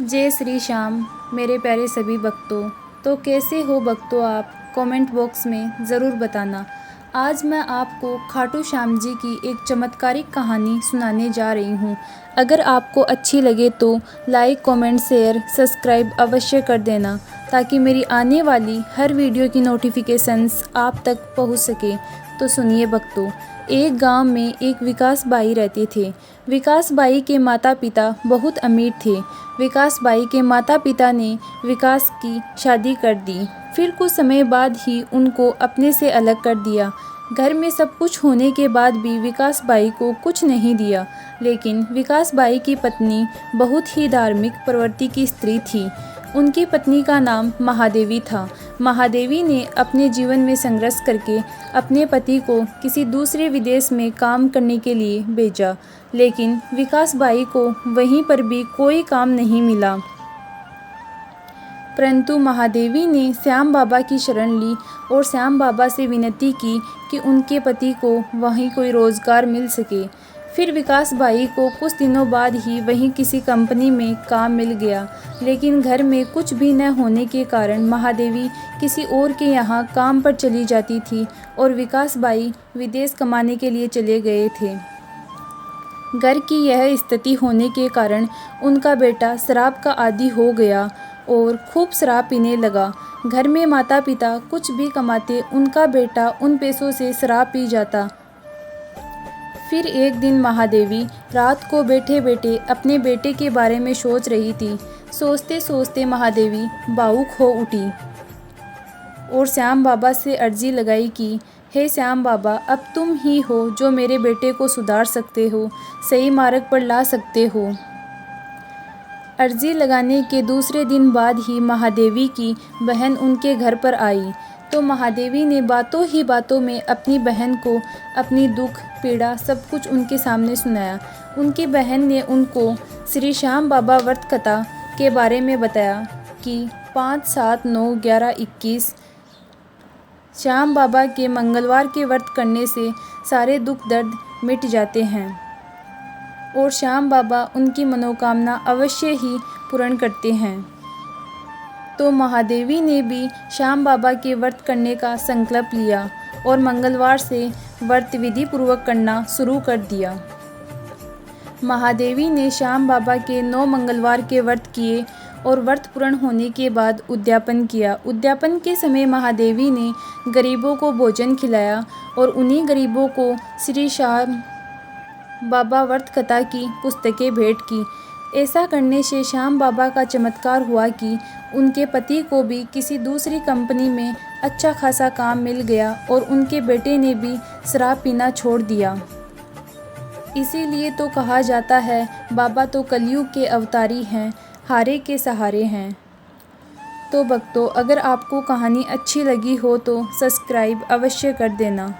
जय श्री श्याम मेरे प्यारे सभी भक्तों। तो कैसे हो भक्तों आप? कमेंट बॉक्स में ज़रूर बताना। आज मैं आपको खाटू श्याम जी की एक चमत्कारिक कहानी सुनाने जा रही हूँ। अगर आपको अच्छी लगे तो लाइक, कमेंट, शेयर, सब्सक्राइब अवश्य कर देना ताकि मेरी आने वाली हर वीडियो की नोटिफिकेशंस आप तक पहुँच सके। तो सुनिए भक्तों, एक गांव में एक विकास बाई रहते थे। विकास बाई के माता पिता बहुत अमीर थे। विकास बाई के माता पिता ने विकास की शादी कर दी। फिर कुछ समय बाद ही उनको अपने से अलग कर दिया। घर में सब कुछ होने के बाद भी विकास बाई को कुछ नहीं दिया। लेकिन विकास बाई की पत्नी बहुत ही धार्मिक प्रवृत्ति की स्त्री थी। उनकी पत्नी का नाम महादेवी था। महादेवी ने अपने जीवन में संघर्ष करके अपने पति को किसी दूसरे विदेश में काम करने के लिए भेजा, लेकिन विकास बाई को वहीं पर भी कोई काम नहीं मिला। परंतु महादेवी ने श्याम बाबा की शरण ली और श्याम बाबा से विनती की कि उनके पति को वहीं कोई रोज़गार मिल सके। फिर विकास बाई को कुछ दिनों बाद ही वहीं किसी कंपनी में काम मिल गया, लेकिन घर में कुछ भी न होने के कारण महादेवी किसी और के यहाँ काम पर चली जाती थी और विकास बाई विदेश कमाने के लिए चले गए थे। घर की यह स्थिति होने के कारण उनका बेटा शराब का आदी हो गया और खूब शराब पीने लगा। घर में माता पिता कुछ भी कमाते, उनका बेटा उन पैसों से शराब पी जाता। फिर एक दिन महादेवी रात को बैठे बैठे अपने बेटे के बारे में सोच रही थी। सोचते सोचते महादेवी भावुक हो उठी और श्याम बाबा से अर्जी लगाई कि हे श्याम बाबा, अब तुम ही हो जो मेरे बेटे को सुधार सकते हो, सही मार्ग पर ला सकते हो। अर्जी लगाने के दूसरे दिन बाद ही महादेवी की बहन उनके घर पर आई। तो महादेवी ने बातों ही बातों में अपनी बहन को अपनी दुख पीड़ा सब कुछ उनके सामने सुनाया। उनकी बहन ने उनको श्री श्याम बाबा व्रत कथा के बारे में बताया कि 5, 7, 9, 11, 21 श्याम बाबा के मंगलवार के व्रत करने से सारे दुख दर्द मिट जाते हैं और श्याम बाबा उनकी मनोकामना अवश्य ही पूर्ण करते हैं। तो महादेवी ने भी श्याम बाबा के व्रत करने का संकल्प लिया और मंगलवार से व्रत विधि पूर्वक करना शुरू कर दिया। महादेवी ने श्याम बाबा के 9 मंगलवार के व्रत किए और व्रत पूर्ण होने के बाद उद्यापन किया। उद्यापन के समय महादेवी ने गरीबों को भोजन खिलाया और उन्हीं गरीबों को श्री श्याम बाबा व्रत कथा की पुस्तकें भेंट की। ऐसा करने से श्याम बाबा का चमत्कार हुआ कि उनके पति को भी किसी दूसरी कंपनी में अच्छा खासा काम मिल गया और उनके बेटे ने भी शराब पीना छोड़ दिया। इसीलिए तो कहा जाता है, बाबा तो कलयुग के अवतारी हैं, हारे के सहारे हैं। तो भक्तों, अगर आपको कहानी अच्छी लगी हो तो सब्सक्राइब अवश्य कर देना।